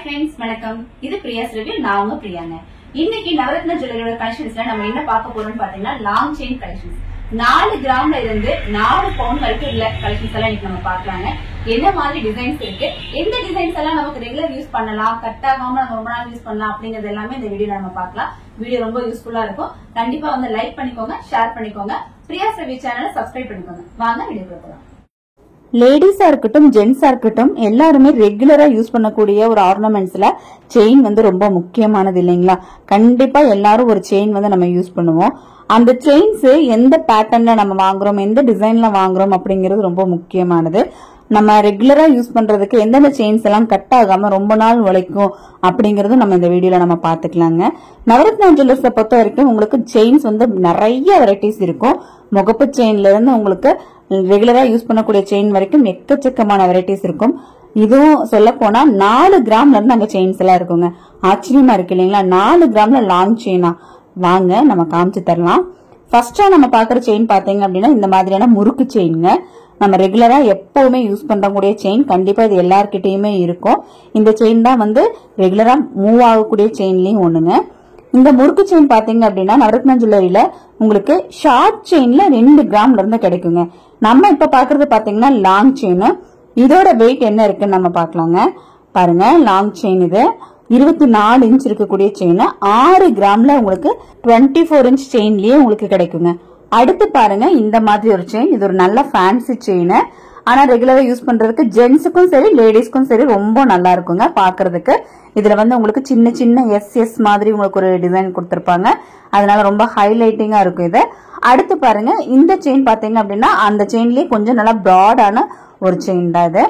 friends, வணக்கம். இது பிரியாஸ் review. நான் உங்க பிரியாங்க. இன்னைக்கு நவரத்ன ஜுவல்லரியோட கலெக்ஷன்ஸ்ல நம்ம என்ன பார்க்க போறோம்னு பாத்தீங்கன்னா லாங் செயின் கலெக்ஷன்ஸ். 4 கிராம்ல இருந்து 4 பவுண்ட் வரைக்கும் உள்ள கலெக்ஷன்ஸ் எல்லாம் இன்னைக்கு நம்ம பார்க்கலாங்க. என்ன மாதிரி டிசைன்ஸ் இருக்கு, எந்த டிசைன்ஸ் எல்லாம் நமக்கு ரெகுலர் யூஸ் பண்ணலாம், கட் ஆகாம நம்ம ரொம்ப நாள் யூஸ் பண்ணலாம் அப்படிங்கறது எல்லாமே இந்த வீடியோல நம்ம பார்க்கலாம். வீடியோ ரொம்ப யூஸ்ஃபுல்லா இருக்கும். கண்டிப்பா வந்து லைக் பண்ணிக்கோங்க, ஷேர் பண்ணிக்கோங்க, பிரியாஸ் ரிவ்யூ சேனலை சப்ஸ்கிரைப் பண்ணிக்கோங்க. வாங்க வீடியோக்குள்ள போலாம். லேடிஸா இருக்கட்டும் ஜென்ஸா இருக்கட்டும் எல்லாருமே ரெகுலரா யூஸ் பண்ணக்கூடிய ஒரு ஆர்னமெண்ட்ஸ்ல செயின் வந்து ரொம்ப முக்கியமானது இல்லைங்களா? கண்டிப்பா எல்லாரும் ஒரு செயின் வந்து நம்ம யூஸ் பண்ணுவோம். அந்த செயின்ஸ் எந்த பேட்டர்ன்ல நம்ம வாங்குறோம், எந்த டிசைன்ல வாங்குறோம் அப்படிங்கிறது ரொம்ப முக்கியமானது. நம்ம ரெகுலரா யூஸ் பண்றதுக்கு எந்தெந்த செயின்ஸ் எல்லாம் கட் ஆகாம ரொம்ப நாள் உழைக்கும் அப்படிங்கறது நம்ம இந்த வீடியோல நம்ம பாத்துக்கலாங்க. நவரத்னா ஜுவல்லர்ஸை பொறுத்த வரைக்கும் உங்களுக்கு செயின்ஸ் வந்து நிறைய வெரைட்டிஸ் இருக்கும். முகப்பு செயின்ல இருந்து உங்களுக்கு ரெகுலரா யூஸ் பண்ணக்கூடிய செயின் வரைக்கும் எக்கச்சக்கமான வெரைட்டிஸ் இருக்கும். இதுவும் சொல்ல போனா 4 கிராம்ல இருந்து அங்க செயின்ஸ் எல்லாம் இருக்குங்க. ஆச்சரியமா இருக்கு இல்லைங்களா? 4 கிராம்ல லாங் செயினா? வாங்க நம்ம காமிச்சு தரலாம். ஃபர்ஸ்டா நம்ம பாக்குற செயின் பாத்தீங்க அப்படின்னா இந்த மாதிரியான முறுக்கு செயின்ங்க. நம்ம ரெகுலரா எப்பவுமே யூஸ் பண்றக்கூடிய செயின். கண்டிப்பா இது எல்லார்கிட்டயுமே இருக்கும். இந்த செயின் தான் வந்து ரெகுலரா மூவ் ஆகக்கூடிய செயின்லயும் ஒண்ணுங்க. இந்த முறுக்கு செயின் பாத்தீங்க அப்படின்னா நவரத்னா ஜுவல்லரியில உங்களுக்கு ஷார்ட் செயின்ல 2 கிராம்ல இருந்து கிடைக்குங்க. நம்ம இப்ப பாக்குறது பாத்தீங்கன்னா லாங் செயின். இதோட வெயிட் என்ன இருக்குன்னு நம்ம பாக்கலாங்க. பாருங்க, லாங் செயின் இது 24 இன்ச் இருக்கக்கூடிய செயின் 6 கிராம்ல உங்களுக்கு 24 இன்ச் செயின்லயே உங்களுக்கு கிடைக்குங்க. அடுத்து பாருங்க, இந்த மாதிரி ஒரு செயின். இது ஒரு நல்ல ஃபேன்சி செயின். ஆனா ரெகுலரா யூஸ் பண்றதுக்கு ஜென்ஸுக்கும் சரி லேடிஸ்க்கும் சரி ரொம்ப நல்லா இருக்குங்க பாக்குறதுக்கு. இதுல வந்து உங்களுக்கு சின்ன சின்ன எஸ் மாதிரி உங்களுக்கு ஒரு டிசைன் கொடுத்திருப்பாங்க. அதனால ரொம்ப ஹைலைட்டிங்கா இருக்கும் இது. அடுத்து பாருங்க, இந்த செயின் பாத்தீங்க அப்படின்னா அந்த செயின்லயே கொஞ்சம் நல்லா பிராடான ஒரு செயின் தான் இது.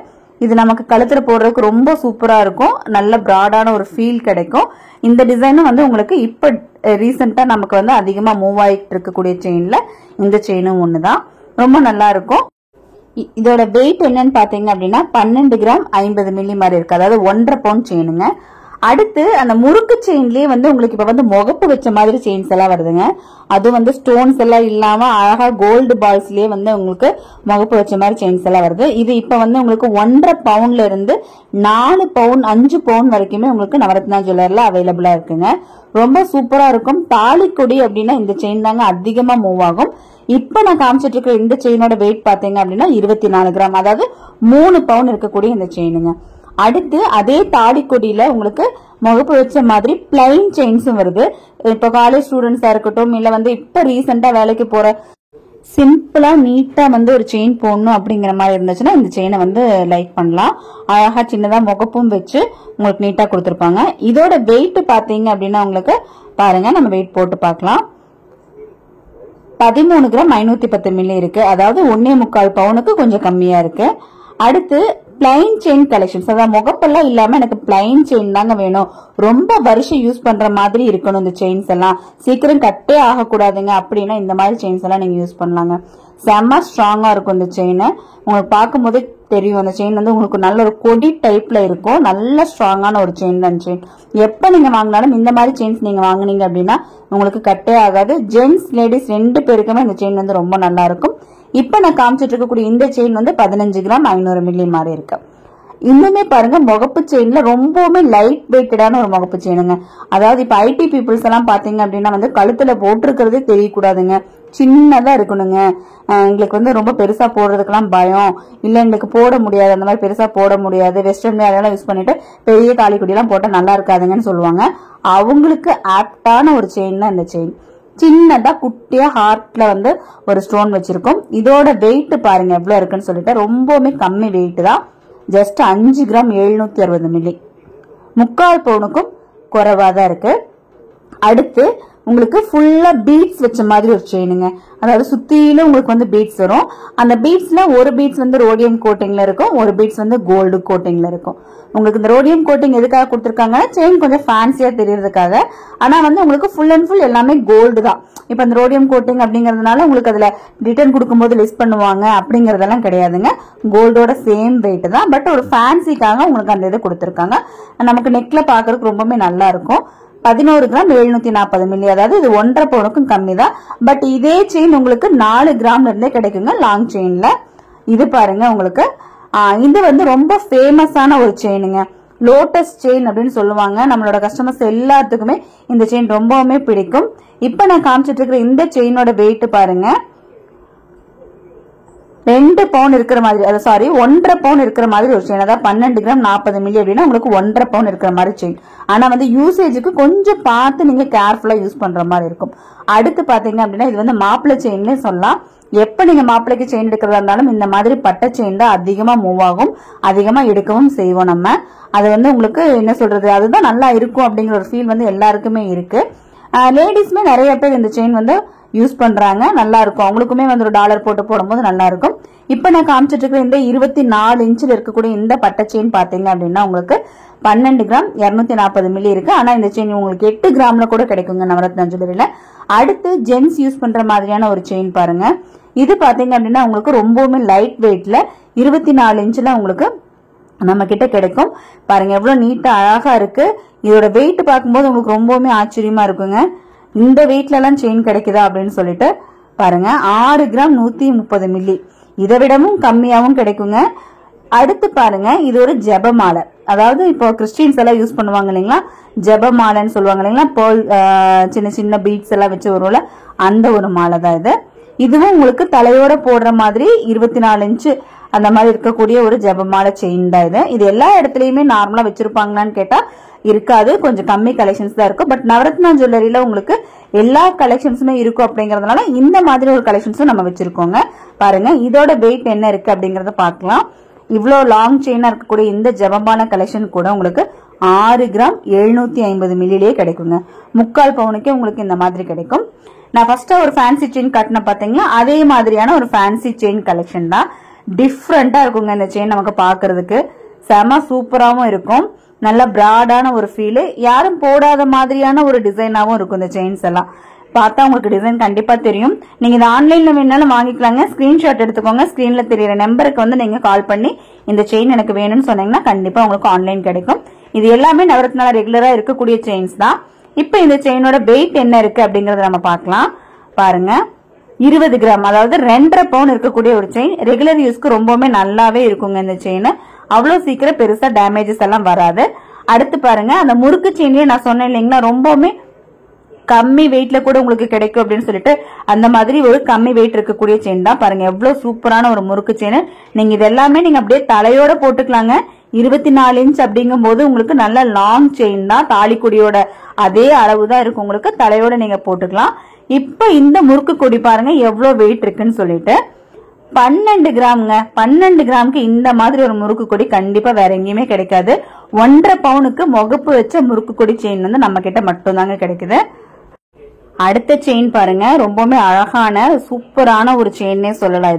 இது நமக்கு கழுத்துல போடுறதுக்கு ரொம்ப சூப்பரா இருக்கும். நல்ல பிராடான ஒரு ஃபீல் கிடைக்கும். இந்த டிசைனும் வந்து உங்களுக்கு இப்ப ரீசெண்டா நமக்கு வந்து அதிகமா மூவ் ஆயிட்டு இருக்கக்கூடிய செயின்ல இந்த செயினும் ஒண்ணுதான். ரொம்ப நல்லா இருக்கும். இதோட வெயிட் என்னன்னு பாத்தீங்க அப்படின்னா 12 கிராம் 50 மில்லி மாதிரி இருக்கு. அதாவது 1.5 பவுண்ட் செயினுங்க. அடுத்து அந்த முறுக்கு செயின்லயே வந்து உங்களுக்கு இப்ப வந்து முகப்பு வச்ச மாதிரி செயின்ஸ் எல்லாம் வருதுங்க. அது வந்து ஸ்டோன்ஸ் எல்லாம் இல்லாம அழகா கோல்டு பால்ஸ்லயே வந்து உங்களுக்கு முகப்பு வச்ச மாதிரி செயின்ஸ் எல்லாம் வருது. இது இப்ப வந்து உங்களுக்கு 1.5 பவுண்ட்ல இருந்து 4 பவுண்ட் 5 பவுண்ட் வரைக்குமே உங்களுக்கு நவரத்னா ஜுவல்லர்ல அவைலபிளா இருக்குங்க. ரொம்ப சூப்பரா இருக்கும். தாலிக்கொடி அப்படின்னா இந்த செயின் தாங்க அதிகமா மூவ் ஆகும். இப்ப நான் காமிச்சிட்டு இருக்கிற இந்த செயினோட வெயிட் பாத்தீங்க அப்படின்னா 24 கிராம், அதாவது 3 பவுண்ட் இருக்கக்கூடிய இந்த செயினுங்க. அடுத்து அதே தாடிக்கொடியில உங்களுக்கு முகப்பு வச்ச மாதிரி பிளைன் செயின்ஸும் வருது. இப்ப காலேஜ் ஸ்டூடெண்ட்ஸா இருக்கட்டும், இல்ல வந்து இப்ப ரீசெண்டா வேலைக்கு போற சிம்பிளா நீட்டா வந்து ஒரு செயின் போடணும் அப்படிங்கிற மாதிரி இருந்துச்சுன்னா இந்த செயினை வந்து லைக் பண்ணலாம். அழகா சின்னதா முகப்பும் வச்சு உங்களுக்கு நீட்டா கொடுத்திருப்பாங்க. இதோட வெயிட் பாத்தீங்க அப்படின்னா உங்களுக்கு பாருங்க, நம்ம வெயிட் போட்டு பார்க்கலாம். 13 கிராம் 510 மில்லி இருக்கு. அதாவது 1.25 பவுனுக்கு கொஞ்சம் கம்மியா இருக்கு. அடுத்து பிளைன் செயின் கலெக்ஷன்ஸ், அதாவது முகப்பெல்லாம் இல்லாம எனக்கு பிளைன் செயின் தாங்க வேணும், ரொம்ப வருஷம் யூஸ் பண்ற மாதிரி இருக்கணும், இந்த செயின்ஸ் எல்லாம் சீக்கிரம் கட்டே ஆகக்கூடாதுங்க அப்படின்னா இந்த மாதிரி செயின்ஸ் எல்லாம் நீங்க யூஸ் பண்ணலாங்க. செம்ம ஸ்ட்ராங்கா இருக்கும் இந்த செயின். உங்களுக்கு பார்க்கும் போதே தெரியும் அந்த செயின் வந்து உங்களுக்கு நல்ல ஒரு கொடி டைப்ல இருக்கும். நல்ல ஸ்ட்ராங்கான ஒரு செயின் தான் செயின். எப்ப நீங்க வாங்கினாலும் இந்த மாதிரி செயின்ஸ் நீங்க வாங்குனீங்க அப்படின்னா உங்களுக்கு கட்டே ஆகாது. ஜென்ட்ஸ் லேடிஸ் 2 பேருக்குமே இந்த செயின் வந்து ரொம்ப நல்லா இருக்கும். இப்ப நான் காமிச்சிட்டு இருக்கக்கூடிய இந்த செயின் வந்து 15 கிராம் 500 மில்லி மாதிரி இருக்கு. இன்னுமே பாருங்க, முகப்பு செயின்ல ரொம்பவுமே லைட் வெயிட்டடான ஒரு முகப்பு செயினுங்க. அதாவது இப்ப ஐடி பீப்புள்ஸ் எல்லாம் பாத்தீங்க அப்படின்னா வந்து கழுத்துல போட்டிருக்கிறதே தெரியக்கூடாதுங்க, சின்னதா இருக்கணுங்க. எங்களுக்கு வந்து ரொம்ப பெருசா போடுறதுக்கெல்லாம் பயம், இல்ல எங்களுக்கு போட முடியாது, அந்த மாதிரி பெருசா போட முடியாது, வெஸ்டர்ன் வேலையெல்லாம் யூஸ் பண்ணிட்டு பெரிய தாலிக்குடி எல்லாம் போட்டா நல்லா இருக்காதுங்கன்னு சொல்லுவாங்க. அவங்களுக்கு ஆப்டான ஒரு செயின் தான் இந்த செயின். சின்னதா குட்டியா ஹார்ட்ல வந்து ஒரு ஸ்டோன் வச்சிருக்கோம். இதோட வெயிட் பாருங்க எவ்வளவு இருக்குன்னு சொல்லிட்டு ரொம்பவுமே கம்மி வெயிட் தான். ஜஸ்ட் 5 கிராம் 760 மில்லி, 3/4 பவுனுக்கும் குறைவா தான் இருக்கு. அடுத்து உங்களுக்கு ஃபுல்லா பீட்ஸ் வச்ச மாதிரி ஒரு செயினுங்க. அதாவது சுத்தியில உங்களுக்கு வந்து பீட்ஸ் வரும். அந்த பீட்ஸ்ல ஒரு பீட்ஸ் வந்து ரோடியம் கோட்டிங்ல இருக்கும், ஒரு பீட்ஸ் வந்து கோல்டு கோட்டிங்ல இருக்கும். உங்களுக்கு இந்த ரோடியம் கோட்டிங் எதுக்காக கொடுத்திருக்காங்கன்னா செயின் கொஞ்சம் ஃபேன்சியா தெரியறதுக்காக. ஆனா வந்து உங்களுக்கு ஃபுல் அண்ட் ஃபுல் எல்லாமே கோல்டு தான். இப்ப இந்த ரோடியம் கோட்டிங் அப்படிங்கறதுனால உங்களுக்கு அதுல ரிட்டர்ன் கொடுக்கும்போது லிஸ்ட் பண்ணுவாங்க அப்படிங்கறதெல்லாம் கிடையாதுங்க. கோல்டோட சேம் வெயிட் தான். பட் ஒரு ஃபேன்சிக்காக உங்களுக்கு அந்த இது கொடுத்திருக்காங்க. நமக்கு நெக்ல பாக்குறதுக்கு ரொம்பவே நல்லா இருக்கும். 11 கிராம் 740 மில்லி, அதாவது இது 1.5 பவுனுக்கும் கம்மி தான். பட் இதே செயின் உங்களுக்கு 4 கிராம்ல இருந்தே கிடைக்குங்க லாங் செயின்ல. இது பாருங்க உங்களுக்கு இது வந்து ரொம்ப ஃபேமஸான ஒரு செயினுங்க. லோட்டஸ் செயின் அப்படின்னு சொல்லுவாங்க. நம்மளோட கஸ்டமர்ஸ் எல்லாத்துக்குமே இந்த செயின் ரொம்பவுமே பிடிக்கும். இப்ப நான் காமிச்சிட்டு இருக்கிற இந்த செயினோட வெயிட் பாருங்க, 2 பவுன் இருக்கிற மாதிரி, அது சாரி 1.5 பவுன் இருக்கிற மாதிரி ஒரு செயின். அதாவது 12 கிராம் 40 மில்லி அப்படின்னா உங்களுக்கு 1.5 பவுன் இருக்கிற மாதிரி செயின். ஆனா வந்து யூசேஜுக்கு கொஞ்சம் பார்த்து நீங்க கேர்ஃபுல்லா யூஸ் பண்ற மாதிரி இருக்கும். அடுத்து பாத்தீங்க அப்படின்னா இது வந்து மாப்பிள்ளை செயின்ல சொல்லலாம். எப்ப நீங்க மாப்பிள்ளைக்கு செயின் எடுக்கிறதா இருந்தாலும் இந்த மாதிரி பட்டை செயின் தான் அதிகமா மூவ் ஆகும், அதிகமா எடுக்கவும் செய்வோம் நம்ம. அது வந்து உங்களுக்கு என்ன சொல்றது, அதுதான் நல்லா இருக்கும் அப்படிங்கிற ஒரு ஃபீல் வந்து எல்லாருக்குமே இருக்கு. லேடிஸ்மே நிறைய பேர் இந்த செயின் வந்து யூஸ் பண்றாங்க, நல்லா இருக்கும். அவங்களுக்குமே வந்து ஒரு டாலர் போட்டு போடும்போது நல்லா இருக்கும். இப்ப நான் காமிச்சிட்டு இருக்கிற இந்த 24 இன்ச்சில் இருக்கக்கூடிய இந்த பட்டை செயின் பாத்தீங்க அப்படின்னா உங்களுக்கு 12 கிராம் 240 மில்லி இருக்கு. ஆனா இந்த செயின் உங்களுக்கு 8 கிராம்ல கூட கிடைக்குங்க நவரத்னா ஜுவல்லரியில. அடுத்து ஜென்ஸ் யூஸ் பண்ற மாதிரியான ஒரு செயின் பாருங்க. இது பாத்தீங்க அப்படின்னா உங்களுக்கு ரொம்பவுமே லைட் வெயிட்ல 24 இன்ச்ல உங்களுக்கு நம்ம கிட்ட கிடைக்கும். பாருங்க எவ்வளவு நீட்டா அழகா இருக்கு. இதோட வெயிட் பார்க்கும்போது உங்களுக்கு ரொம்பவுமே ஆச்சரியமா இருக்குங்க. இந்த வெயிட்ல எல்லாம் செயின் கிடைக்குதா அப்படின்னு சொல்லிட்டு பாருங்க. 6 கிராம் 130 மில்லி, இதை விடவும் கம்மியாவும் கிடைக்குங்க. அடுத்து பாருங்க இது ஒரு ஜெபமாலை. அதாவது இப்போ கிறிஸ்டியன்ஸ் எல்லாம் யூஸ் பண்ணுவாங்க இல்லைங்களா, ஜெபமாலைன்னு சொல்லுவாங்க இல்லைங்களா, சின்ன சின்ன பீட்ஸ் எல்லாம் வச்சு வரும்ல, அந்த ஒரு மாலை தான் இது. இதுவும் உங்களுக்கு தலையோட போடுற மாதிரி 24 இன்ச்சு அந்த மாதிரி இருக்கக்கூடிய ஒரு ஜெபமாலை செயின் தான் இது. இது எல்லா இடத்துலயுமே நார்மலா வச்சிருப்பாங்களான்னு கேட்டா இருக்காது, கொஞ்சம் கம்மி கலெக்ஷன்ஸ் தான் இருக்கும். பட் நவரத்னா ஜுவல்லரியில உங்களுக்கு எல்லா கலெக்ஷன்ஸுமே இருக்கும் அப்படிங்கறதுனால இந்த மாதிரி ஒரு கலெக்ஷன்ஸும் நம்ம வச்சிருக்கோங்க. பாருங்க இதோட வெயிட் என்ன இருக்கு அப்படிங்கறத பாக்கலாம். இவ்வளவு லாங் செயினா இருக்கக்கூடிய இந்த ஜெபமாலை கலெக்ஷன் கூட உங்களுக்கு 6 கிராம் 750 மில்லிலேயே கிடைக்குங்க. 3/4 பவுனுக்கே உங்களுக்கு இந்த மாதிரி கிடைக்கும். நான் ஃபர்ஸ்ட் ஒரு ஃபேன்சி செயின் காட்டின பாத்தீங்களா, அதே மாதிரியான ஒரு ஃபேன்சி செயின் கலெக்ஷன் தான். டிஃப்ரெண்டா இருக்குங்க இந்த செயின், நமக்கு பாக்குறதுக்கு செம சூப்பராவும் இருக்கும். நல்ல பிராடான ஒரு ஃபீல், யாரும் போடாத மாதிரியான ஒரு டிசைனாவும் இருக்கும். இந்த செயின்ஸ் எல்லாம் பார்த்தா உங்களுக்கு டிசைன் கண்டிப்பா தெரியும். நீங்க இது ஆன்லைன்ல வேணாலும் வாங்கிக்கலாங்க. ஸ்கிரீன்ஷாட் எடுத்துக்கோங்க. ஸ்கிரீன்ல தெரியற நம்பருக்கு வந்து நீங்க கால் பண்ணி இந்த செயின் எனக்கு வேணும்னு சொன்னீங்கன்னா கண்டிப்பா உங்களுக்கு ஆன்லைன் கிடைக்கும். இது எல்லாமே நவரத்னால ரெகுலரா இருக்கக்கூடிய செயின்ஸ் தான். இப்ப இந்த செயினோட வெயிட் என்ன இருக்கு அப்படிங்கறத நம்ம பார்க்கலாம். பாருங்க 20 கிராம், அதாவது 2.5 பவுன் இருக்கக்கூடிய ஒரு செயின். ரெகுலர் யூஸ்க்கு ரொம்பவுமே நல்லாவே இருக்குங்க இந்த செயின். அவ்வளவு சீக்கிரம் பெருசா டேமேஜஸ் எல்லாம் வராது. அடுத்து பாருங்க அந்த முறுக்கு செயின்லயே நான் சொன்னேன் இல்லைங்களா, ரொம்பவுமே கம்மி வெயிட்ல கூட உங்களுக்கு கிடைக்கும் அப்படின்னு சொல்லிட்டு அந்த மாதிரி ஒரு கம்மி வெயிட் இருக்கக்கூடிய செயின் தான். பாருங்க எவ்வளவு சூப்பரான ஒரு முறுக்கு செயின். நீங்க இது எல்லாமே நீங்க அப்படியே தலையோட போட்டுக்கலாங்க. 24 இன்ச் அப்படிங்கும் போது உங்களுக்கு நல்ல லாங் செயின் தான். தாலிக்குடியோட அதே அளவு தான் இருக்கு, உங்களுக்கு தலையோட நீங்க போட்டுக்கலாம். இப்ப இந்த முறுக்கு கொடி பாருங்க எவ்வளவு வெயிட் இருக்குன்னு சொல்லிட்டு 12 கிராம்ங்க. 12 கிராமுக்கு இந்த மாதிரி ஒரு முறுக்கு கொடி கண்டிப்பா வேற எங்கேயுமே கிடைக்காது. 1.5 பவுனுக்கு முகப்பு வச்ச முறுக்கு கொடி செயின் வந்து நம்ம கிட்ட மட்டும்தாங்க கிடைக்குது. அடுத்த செயின் பாருங்க, ரொம்பவுமே அழகான சூப்பரான ஒரு செயின்னே சொல்லலாம்.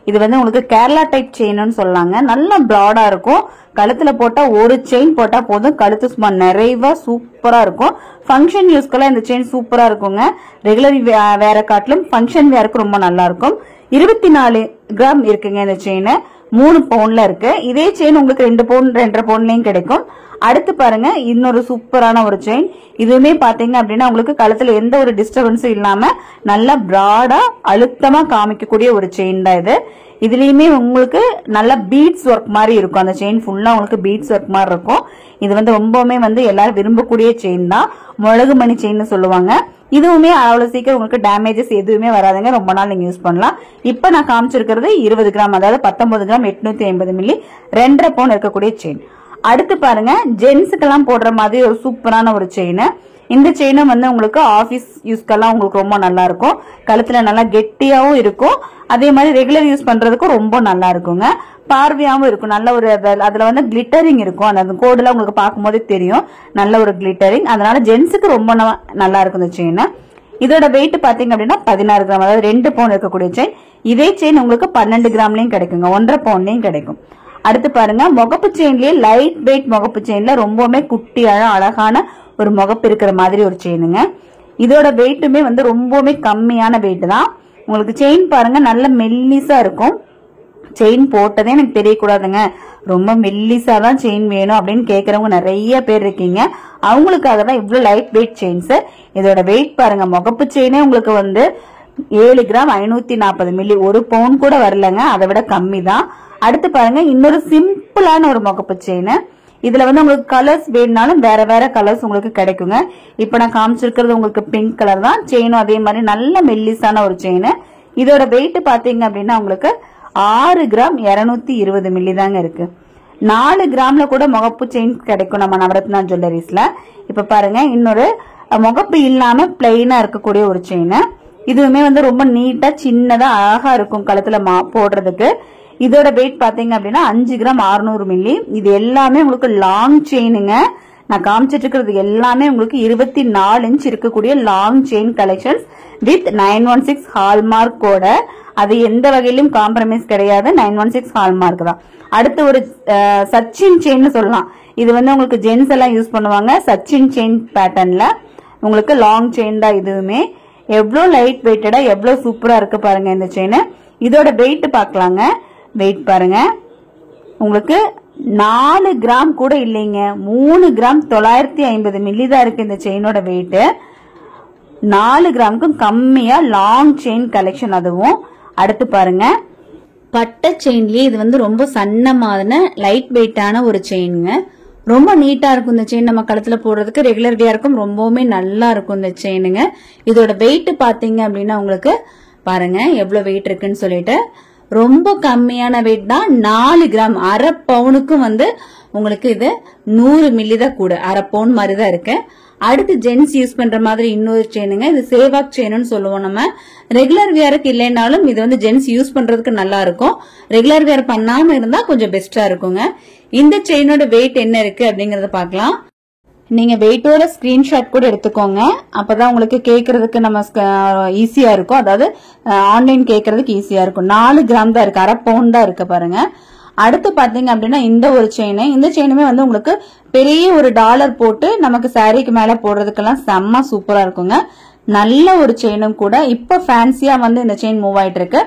இது வந்து உங்களுக்கு கேரளா டைப் செயின்னு சொல்லலாங்க. நல்ல பிராடா இருக்கும். கழுத்துல போட்டா ஒரு செயின் போட்டா போதும், கழுத்து சும்மா நிறைவா சூப்பரா இருக்கும். ஃபங்க்ஷன் யூஸ்க்கெல்லாம் இந்த செயின் சூப்பரா இருக்குங்க. ரெகுலர் வேற காட்டிலும் ஃபங்க்ஷன் வேருக்கு ரொம்ப நல்லா இருக்கும். 24 கிராம் இருக்குங்க இந்த செயின். 3 பவுன்ல இருக்கு. இதே செயின் உங்களுக்கு 2 பவுன் 2.5 பவுன்லயும் கிடைக்கும். அடுத்து பாருங்க இன்னொரு சூப்பரான ஒரு செயின். இதுவுமே பாத்தீங்க அப்படின்னா உங்களுக்கு கழுத்துல எந்த ஒரு டிஸ்டர்பன்ஸும் இல்லாம நல்லா பிராடா அழுத்தமா காமிக்கக்கூடிய ஒரு செயின் தான் இது. இதுலயுமே உங்களுக்கு நல்ல பீட்ஸ் ஒர்க் மாதிரி இருக்கும். அந்த செயின் ஃபுல்லா உங்களுக்கு பீட்ஸ் ஒர்க் மாதிரி இருக்கும். இது வந்து ரொம்பவுமே வந்து எல்லாரும் விரும்பக்கூடிய செயின் தான். மிளகு மணி செயின் சொல்லுவாங்க. இதுவுமே அவ்வளவு சீக்கிரம் உங்களுக்கு டேமேஜஸ் எதுவுமே வராதுங்க, ரொம்ப நாள் நீங்க யூஸ் பண்ணலாம். இப்ப நான் காமிச்சிருக்கிறது 20 கிராம், அதாவது 19 கிராம் 850 மில்லி 2.5 பவுன் இருக்கக்கூடிய செயின். அடுத்து பாருங்க ஜென்ஸுக்கெல்லாம் போடுற மாதிரி ஒரு சூப்பரான ஒரு செயின். இந்த செயினும் வந்து உங்களுக்கு ஆபீஸ் யூஸ்க்கெல்லாம் உங்களுக்கு ரொம்ப நல்லா இருக்கும். கழுத்துல நல்லா கெட்டியாவும் இருக்கும். அதே மாதிரி ரெகுலர் யூஸ் பண்றதுக்கும் ரொம்ப நல்லா இருக்குங்க. பார்வையாவும் இருக்கும். நல்ல ஒரு அதுல வந்து கிளிட்டரிங் இருக்கும். அந்த கோடுல உங்களுக்கு பார்க்கும் போதே தெரியும், நல்ல ஒரு கிளிட்டரிங். அதனால ஜென்ஸுக்கு ரொம்ப நல்லா இருக்கும் இந்த செயின். இதோட வெயிட் பாத்தீங்க அப்படின்னா 16 கிராம், அதாவது 2 பவுன் இருக்கக்கூடிய செயின். இதே செயின் உங்களுக்கு 12 கிராம்லயும் கிடைக்குங்க, 1.5 பவுன்லயும் கிடைக்கும். அடுத்து பாருங்க முகப்பு செயின்லயே லைட் வெயிட் முகப்பு செயின்ல ரொம்பவுமே குட்டியான அழகான ஒரு முகப்பு இருக்கிற மாதிரி ஒரு செயினுங்க. இதோட வெயிட்டுமே வந்து ரொம்பவுமே கம்மியான வெயிட் தான். உங்களுக்கு செயின் பாருங்க நல்ல மெல்லிசா இருக்கும். செயின் போட்டதே எனக்கு தெரியக்கூடாதுங்க, ரொம்ப மெல்லிசா தான் செயின் வேணும் அப்படின்னு கேக்குறவங்க நிறைய பேர் இருக்கீங்க. அவங்களுக்காக தான் இவ்வளவு லைட் வெயிட் செயின்ஸ். இதோட வெயிட் பாருங்க, முகப்பு செயினே உங்களுக்கு வந்து 7 கிராம் 540 மில்லி, 1 பவுன் கூட வரலங்க, அதை விட கம்மி தான். அடுத்து பாருங்க இன்னொரு சிம்பிளான ஒரு முகப்பு செயின். இதுல வந்து உங்களுக்கு கலர்ஸ் வேணும்னாலும் வேற வேற கலர்ஸ் உங்களுக்கு கிடைக்குங்க. இப்ப நான் காமிச்சிருக்கிறது உங்களுக்கு பிங்க் கலர் தான். செயினும் அதே மாதிரி நல்ல மெல்லிசான ஒரு செயின். இதோட வெயிட் பாத்தீங்க அப்படின்னா உங்களுக்கு 6 கிராம் 220 மில்லி தாங்க இருக்கு. 4 கிராம்ல கூட முகப்பு செயின் கிடைக்கும் நம்ம நவரத்னா ஜுவல்லரிஸ்ல. இப்ப பாருங்க, இன்னொரு முகப்பு இல்லாம பிளைனா இருக்கக்கூடிய ஒரு செயின். இதுவுமே வந்து ரொம்ப நீட்டா சின்னதா அழகா இருக்கும் கழுத்துல போடுறதுக்கு. இதோட வெயிட் பாத்தீங்க அப்படின்னா 5 கிராம் 600 மில்லி. இது எல்லாமே உங்களுக்கு லாங் செயினுங்க. நான் காமிச்சிட்டு இருக்கிறது எல்லாமே உங்களுக்கு 24 இன்ச் இருக்கக்கூடிய long chain collections with 916 hallmark கோட. அது எந்த வகையிலும் காம்ப்ரமைஸ் கிடையாது. 916 ஹால்மார்க் தான். அடுத்து ஒரு சச்சின் செயின் சொல்லலாம். இது வந்து உங்களுக்கு ஜென்ஸ் எல்லாம் யூஸ் பண்ணுவாங்க. சச்சின் செயின் பேட்டர்ன்ல உங்களுக்கு லாங் செயின் தான். இதுவுமே எவ்வளவு லைட் வெயிட்டடா எவ்வளவு சூப்பரா இருக்கு பாருங்க இந்த செயின். இதோட வெயிட் பாக்கலாங்க. வெயிட் பாருங்க, உங்களுக்கு 4 கிராம் கூட இல்லைங்க. 3 கிராம் 950 மில்லி தான் இருக்கு இந்த செயினோட வெயிட். 4 கிராமுக்கும் கம்மியா லாங் செயின் கலெக்ஷன். அதுவும் அடுத்து பாருங்க, பட்டை செயின்லயே இது வந்து ரொம்ப சன்னமான லைட் வெயிட்டான ஒரு செயினுங்க. ரொம்ப நீட்டா இருக்கும் இந்த செயின். நம்ம கழுத்துல போடுறதுக்கு ரெகுலர் வியா இருக்கும். ரொம்பவுமே நல்லா இருக்கும் இந்த செயினுங்க. இதோட வெயிட் பாத்தீங்க அப்படின்னா உங்களுக்கு பாருங்க எவ்வளவு வெயிட் இருக்குன்னு சொல்லிட்டு ரொம்ப கம்மியான வெயிட் தான். 4 கிராம், அரை பவுனுக்கும் வந்து உங்களுக்கு இது 100 மில்லி தான் கூட. அரை பவுன் மாதிரி தான் இருக்கு. அடுத்து ஜென்ஸ் யூஸ் பண்ற மாதிரி இன்னொரு செயினுங்க. இது சேவாக் செயின்னு சொல்லுவோம். நம்ம ரெகுலர் வியருக்கு இல்லைனாலும் இது வந்து ஜென்ஸ் யூஸ் பண்றதுக்கு நல்லா இருக்கும். ரெகுலர் வியர் பண்ணாம இருந்தா கொஞ்சம் பெஸ்டா இருக்குங்க. இந்த செயினோட வெயிட் என்ன இருக்கு அப்படிங்கறத பாக்கலாம். நீங்க வெயிட்டோட ஸ்கிரீன்ஷாட் கூட எடுத்துக்கோங்க. அப்பதான் உங்களுக்கு கேட்கறதுக்கு நம்ம ஈஸியா இருக்கும். அதாவது ஆன்லைன் கேட்கறதுக்கு ஈஸியா இருக்கும். 4 கிராம் தான் இருக்கு. அரை பவுன் தான் இருக்கு பாருங்க. அடுத்து பாத்தீங்க அப்படின்னா இந்த ஒரு செயின். இந்த செயினுமே வந்து உங்களுக்கு பெரிய ஒரு டாலர் போட்டு நமக்கு சாரிக்கு மேல போடுறதுக்கெல்லாம் செம்ம சூப்பரா இருக்குங்க. நல்ல ஒரு செயினும் கூட. இப்ப ஃபேன்சியா வந்து இந்த செயின் மூவ் ஆயிட்டு இருக்கு.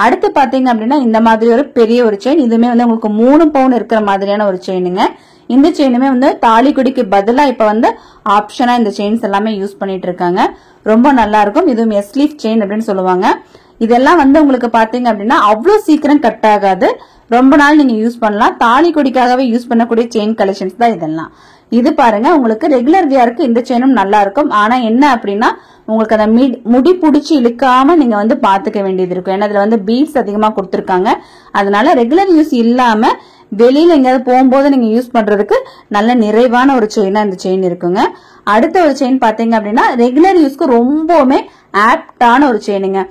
அடுத்து பாத்தீங்க அப்படின்னா இந்த மாதிரி ஒரு பெரிய ஒரு செயின். இதுமே வந்து உங்களுக்கு 3 பவுன் இருக்கிற மாதிரியான ஒரு செயினுங்க. இந்த செயினுமே வந்து தாலிக்குடிக்கு பதிலா இப்ப வந்து ஆப்ஷனா இந்த செயின்ஸ் எல்லாமே யூஸ் பண்ணிட்டு இருக்காங்க. ரொம்ப நல்லா இருக்கும். இதுவும் எஸ்லீஃப் செயின் அப்படின்னு சொல்லுவாங்க. இதெல்லாம் வந்து உங்களுக்கு பாத்தீங்க அப்படின்னா அவ்வளவு சீக்கிரம் கட் ஆகாது. ரொம்ப நாள் நீங்க யூஸ் பண்ணலாம். தாலி கொடிக்காகவே யூஸ் பண்ணக்கூடிய செயின் கலெக்ஷன்ஸ் தான் இதெல்லாம். இது பாருங்க, உங்களுக்கு ரெகுலர் வியருக்கு இந்த செயினும் நல்லா இருக்கும். ஆனா என்ன அப்படின்னா உங்களுக்கு அந்த முடி புடிச்சு இழுக்காம நீங்க வந்து பாத்துக்க வேண்டியது இருக்கும். ஏன்னா இதுல வந்து பீட்ஸ் அதிகமா கொடுத்திருக்காங்க. அதனால ரெகுலர் யூஸ் இல்லாம வெளியில எங்கேயாவது போகும்போது நீங்க யூஸ் பண்றதுக்கு நல்ல நிறைவான ஒரு செயினா இந்த செயின் இருக்குங்க. அடுத்த ஒரு செயின் பாத்தீங்க அப்படின்னா ரெகுலர் யூஸ்க்கு ரொம்பவுமே ஆப்டான ஒரு செயினுங்க.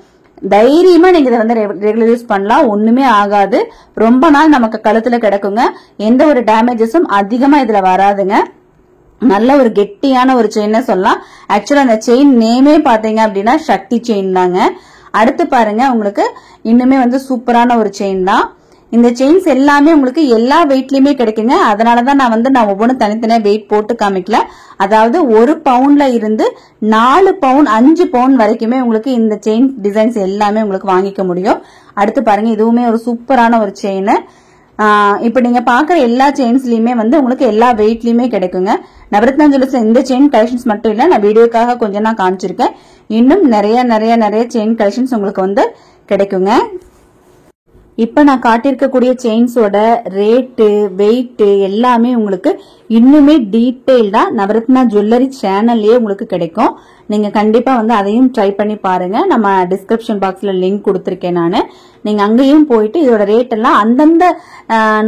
தைரியமா நீங்க இதை வந்து ரெகுலர் யூஸ் பண்ணலாம். ஒண்ணுமே ஆகாது. ரொம்ப நாள் நமக்கு கழுத்துல கிடக்குங்க. எந்த ஒரு டேமேஜஸும் அதிகமா இதுல வராதுங்க. நல்ல ஒரு கெட்டியான ஒரு செயின் சொல்லலாம். ஆக்சுவலா அந்த செயின் நேமே பாத்தீங்க அப்படின்னா சக்தி செயின் தாங்க. அடுத்து பாருங்க, உங்களுக்கு இன்னுமே வந்து சூப்பரான ஒரு செயின் தான். இந்த செயின்ஸ் எல்லாமே உங்களுக்கு எல்லா வெயிட்லயுமே கிடைக்குங்க. அதனாலதான் நான் ஒவ்வொன்றும் தனித்தனியா வெயிட் போட்டு காமிக்கல. அதாவது 1 பவுன்ல இருந்து 4 பவுன் 5 பவுன் வரைக்குமே உங்களுக்கு இந்த செயின் டிசைன்ஸ் எல்லாமே உங்களுக்கு வாங்கிக்க முடியும். அடுத்து பாருங்க, இதுவுமே ஒரு சூப்பரான ஒரு செயின். இப்ப நீங்க பாக்குற எல்லா செயின்ஸ்லயுமே வந்து உங்களுக்கு எல்லா வெயிட்லயுமே கிடைக்குங்க. நவரத்னா ஜுவல்லர்ஸ்ல இந்த செயின் கலெக்ஷன்ஸ் மட்டும் இல்ல, நான் வீடியோக்காக கொஞ்சம் நான் காமிச்சிருக்கேன். இன்னும் நிறைய செயின் கலெக்ஷன்ஸ் உங்களுக்கு வந்து கிடைக்குங்க. இப்ப நான் காட்டியிருக்கக்கூடிய செயின்ஸோட ரேட்டு, வெயிட் எல்லாமே உங்களுக்கு இன்னுமே டீடைல்டா நவரத்னா ஜுவல்லரி சேனல்லயே உங்களுக்கு கிடைக்கும். நீங்க கண்டிப்பா வந்து அதையும் ட்ரை பண்ணி பாருங்க. நம்ம டிஸ்கிரிப்ஷன் பாக்ஸ்ல லிங்க் கொடுத்திருக்கேன் நானு. நீங்க அங்கேயும் போயிட்டு இதோட ரேட் எல்லாம் அந்தந்த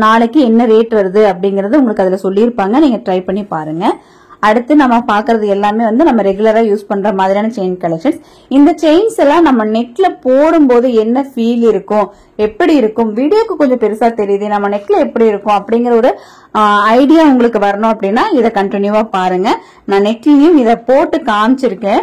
நாளைக்கு என்ன ரேட் வருது அப்படிங்கறது உங்களுக்கு அதுல சொல்லியிருப்பாங்க. நீங்க ட்ரை பண்ணி பாருங்க. அடுத்து நம்ம பாக்குறது எல்லாமே வந்து நம்ம ரெகுலரா யூஸ் பண்ற மாதிரியான செயின் கலெக்ஷன்ஸ். இந்த செயின்ஸ் எல்லாம் நம்ம நெக்ல போடும்போது என்ன ஃபீல் இருக்கும், எப்படி இருக்கும், வீடியோக்கு கொஞ்சம் பெருசா தெரியுது, நம்ம நெக்ல எப்படி இருக்கும் அப்படிங்கிற ஒரு ஐடியா உங்களுக்கு வரணும் அப்படின்னா இதை கண்டினியூவா பாருங்க. நான் நெக்லயும் இதை போட்டு காமிச்சிருக்கேன்.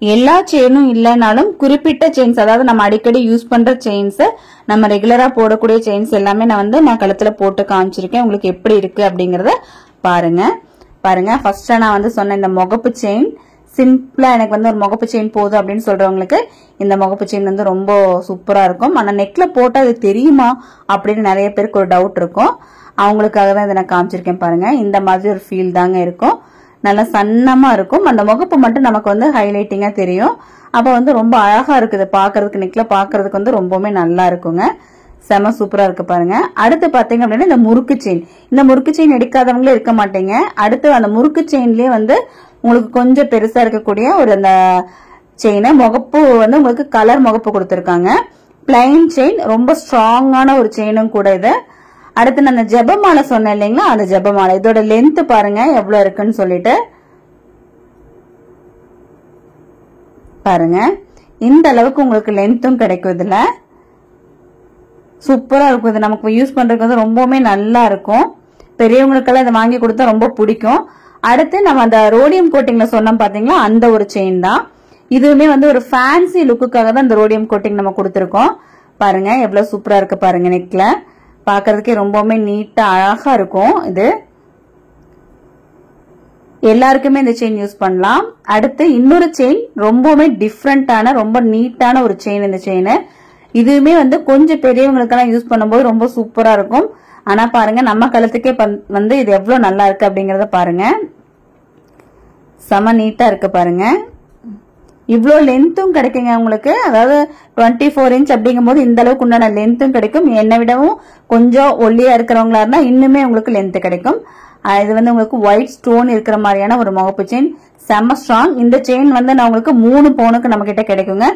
எல்லா செயினும் இல்லைனாலும் குறிப்பிட்ட செயின்ஸ், அதாவது நம்ம அடிக்கடி யூஸ் பண்ற செயின்ஸ், நம்ம ரெகுலரா போடக்கூடிய செயின்ஸ் எல்லாமே நான் கழுத்துல போட்டு காமிச்சிருக்கேன். உங்களுக்கு எப்படி இருக்கு அப்படிங்கறத பாருங்க. ஃபர்ஸ்ட் நான் வந்து சொன்ன இந்த முகப்பு செயின் சிம்பிளா எனக்கு வந்து ஒரு முகப்பு செயின் போதும் அப்படின்னு சொல்றவங்களுக்கு இந்த முகப்பு செயின் வந்து ரொம்ப சூப்பரா இருக்கும். ஆனா நெக்ல போட்டா அது தெரியுமா அப்படின்னு நிறைய பேருக்கு ஒரு டவுட் இருக்கும். அவங்களுக்காக தான் இதை நான் காமிச்சிருக்கேன் பாருங்க. இந்த மாதிரி ஒரு ஃபீல் தாங்க இருக்கும். நல்லா சன்னமா இருக்கும். அந்த முகப்பு மட்டும் நமக்கு வந்து ஹைலைட்டிங்கா தெரியும். அப்ப வந்து ரொம்ப அழகா இருக்குது பாக்குறதுக்கு. நெக்ல பாக்குறதுக்கு வந்து ரொம்பவுமே நல்லா இருக்குங்க. செம சூப்பரா இருக்கு பாருங்க. அடுத்து பாத்தீங்க அப்படின்னா இந்த முறுக்கு செயின். இந்த முறுக்கு செயின் எடுக்காதவங்களே இருக்க மாட்டீங்க. அடுத்து அந்த முறுக்கு செயின்லயே வந்து உங்களுக்கு கொஞ்சம் பெருசா இருக்கக்கூடிய ஒரு அந்த செயினை முகப்பு வந்து உங்களுக்கு கலர் முகப்பு கொடுத்திருக்காங்க. பிளைன் செயின், ரொம்ப ஸ்ட்ராங்கான ஒரு செயினும் கூட இது. அடுத்து நான் ஜெபமாலை சொன்னேன் இல்லைங்களா, அந்த ஜெபமாலை இதோட லென்த் பாருங்க எவ்வளவு இருக்குன்னு சொல்லிட்டு பாருங்க. இந்த அளவுக்கு உங்களுக்கு லென்த்தும் கிடைக்கும். இதுல சூப்பரா இருக்கும். இது நமக்கு யூஸ் பண்றதுக்கு வந்து ரொம்பவுமே நல்லா இருக்கும். பெரியவங்களுக்கெல்லாம் இதை வாங்கி கொடுத்தா ரொம்ப பிடிக்கும். அடுத்து நம்ம அந்த ரோடியம் கோட்டிங்ல சொன்னோம் பாத்தீங்களா, அந்த ஒரு செயின் தான். இதுவுமே வந்து ஒரு ஃபேன்சி லுக்குக்காக தான் இந்த ரோடியம் கோட்டிங் நம்ம கொடுத்துருக்கோம். பாருங்க எவ்வளவு சூப்பரா இருக்கு பாருங்க. நெக்ல பாக்குறதுக்கே ரொம்பவுமே நீட்டா அழகா இருக்கும். இது எல்லாருக்குமே இந்த செயின் யூஸ் பண்ணலாம். அடுத்து இன்னொரு செயின் ரொம்பவுமே டிஃப்ரெண்டான ரொம்ப நீட்டான ஒரு செயின். இந்த செயின் இதுவுமே வந்து கொஞ்சம் பெரியவங்களுக்கெல்லாம் யூஸ் பண்ணும்போது ரொம்ப சூப்பரா இருக்கும். ஆனா பாருங்க நம்ம கழுத்துக்கே வந்து இது எவ்வளவு நல்லா இருக்கு அப்படிங்கறத பாருங்க. செம நீட்டா இருக்கு பாருங்க. இவ்வளோ லென்த்தும் கிடைக்குங்க உங்களுக்கு. அதாவது 24 இன்ச் அப்படிங்கும் போது இந்த அளவுக்கு உண்டான லென்த்தும் கிடைக்கும். என்னை விடவும் கொஞ்சம் ஒல்லியா இருக்கிறவங்களா இருந்தா இன்னுமே உங்களுக்கு லென்த் கிடைக்கும். இது வந்து உங்களுக்கு ஒயிட் ஸ்டோன் இருக்கிற மாதிரியான ஒரு முகப்பு செயின், செம்ம ஸ்ட்ராங். இந்த செயின் வந்து நான் உங்களுக்கு 3 பவுனுக்கு நம்ம கிட்ட கிடைக்குங்க.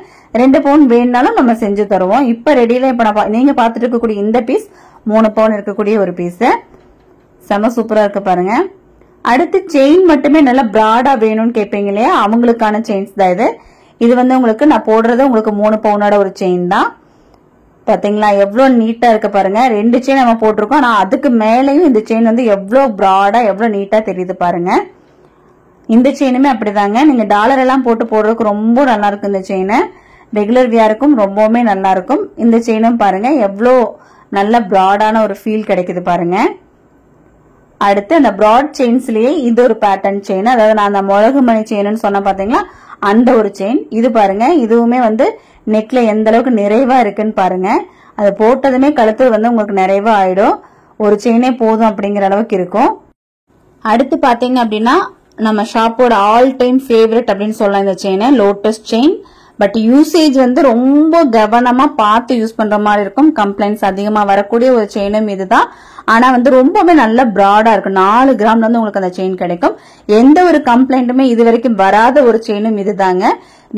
2 பவுன் வேணும்னாலும் நம்ம செஞ்சு தருவோம். இப்ப ரெடியில இப்ப நீங்க பாத்துட்டு இருக்கக்கூடிய இந்த பீஸ் 3 பவுன் இருக்கக்கூடிய ஒரு பீஸ். செம்ம சூப்பரா இருக்கு பாருங்க. அடுத்து செயின் மட்டுமே நல்லா பிராடா வேணும்னு கேட்பீங்க இல்லையா, அவங்களுக்கான செயின்ஸ் தான் இது. இது வந்து உங்களுக்கு நான் போடுறது உங்களுக்கு 3 பவுனோட ஒரு செயின் தான். பாத்தீங்களா எவ்வளவு நீட்டா இருக்கு பாருங்க. 2 செயின் நம்ம போட்டிருக்கோம். ஆனா அதுக்கு மேலேயும் இந்த செயின் வந்து எவ்வளவு பிராடா எவ்வளவு நீட்டா தெரியுது பாருங்க. இந்த செயினுமே அப்படிதாங்க. நீங்க டாலர் எல்லாம் போட்டு போடுறதுக்கு ரொம்ப நல்லா இருக்கும். இந்த செயின் ரெகுலர் வியருக்கும் ரொம்பவுமே நல்லா இருக்கும். இந்த செயினும் பாருங்க எவ்வளவு நல்ல பிராடான ஒரு ஃபீல் கிடைக்குது பாருங்க. அடுத்து அந்த பிராட் செயின்ஸ்லயே இது ஒரு பேட்டர்ன் செயின், அதாவது நான் அந்த மிளகு மணி செயின்னு சொன்ன பாத்தீங்களா, அந்த ஒரு செயின். இது பாருங்க இதுவுமே வந்து நெக்ல எந்த அளவுக்கு நிறைவா இருக்குன்னு பாருங்க. அது போட்டதுமே கழுத்து வந்து உங்களுக்கு நிறைவா ஆயிடும். ஒரு செயினே போதும் அப்படிங்கிற அளவுக்கு இருக்கும். அடுத்து பாத்தீங்க அப்படின்னா நம்ம ஷாப்போட ஆல் டைம் ஃபேவரட் அப்படின்னு சொல்லலாம் இந்த chain, lotus chain. But usage வந்து ரொம்ப கவனமா பார்த்து யூஸ் பண்ற மாதிரி இருக்கும். கம்ப்ளைண்ட்ஸ் அதிகமா வரக்கூடிய ஒரு செயினும் இதுதான். ஆனா வந்து ரொம்பவே நல்ல பிராடா இருக்கும். 4 கிராம்ல வந்து உங்களுக்கு அந்த செயின் கிடைக்கும். எந்த ஒரு கம்ப்ளைண்ட்டுமே இது வரைக்கும் வராத ஒரு செயினும் இதுதாங்க.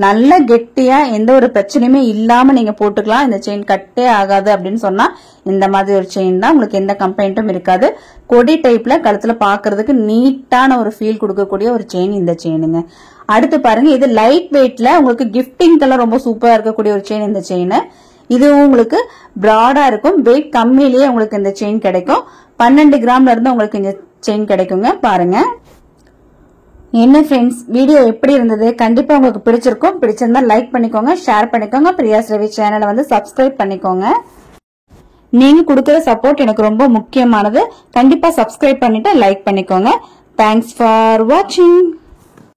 நல்ல கெட்டியா எந்த ஒரு பிரச்சனையுமே இல்லாம நீங்க போட்டுக்கலாம். இந்த செயின் கட்டே ஆகாது அப்படின்னு சொன்னா இந்த மாதிரி ஒரு செயின் தான். உங்களுக்கு எந்த கம்ப்ளைண்ட்டும் இருக்காது. கொடி டைப்ல கழுத்துல பாக்குறதுக்கு நீட்டான ஒரு ஃபீல் கொடுக்கக்கூடிய ஒரு செயின் இந்த செயினுங்க. அடுத்து பாருங்க இது லைட் வெயிட்ல உங்களுக்கு கிஃப்டிங்கெல்லாம் ரொம்ப சூப்பரா இருக்கக்கூடிய ஒரு செயின் இந்த செயின். இதுவும் உங்களுக்கு பிராடா இருக்கும். வெயிட் கம்மியிலேயே உங்களுக்கு இந்த செயின் கிடைக்கும். 12 கிராம்ல இருந்து உங்களுக்கு இந்த செயின் கிடைக்குங்க. பாருங்க என்ன ஃப்ரெண்ட்ஸ், வீடியோ எப்படி இருந்தது? கண்டிப்பா உங்களுக்கு பிடிச்சிருக்கும். பிடிச்சிருந்தா லைக் பண்ணிக்கோங்க, ஷேர் பண்ணிக்கோங்க. பிரியாஸ் ரவி சேனலை வந்து சப்ஸ்கிரைப் பண்ணிக்கோங்க. நீங்க கொடுக்கிற சப்போர்ட் எனக்கு ரொம்ப முக்கியமானது. கண்டிப்பா சப்ஸ்கிரைப் பண்ணிட்டு லைக் பண்ணிக்கோங்க. தேங்க்ஸ் ஃபார் வாட்சிங்.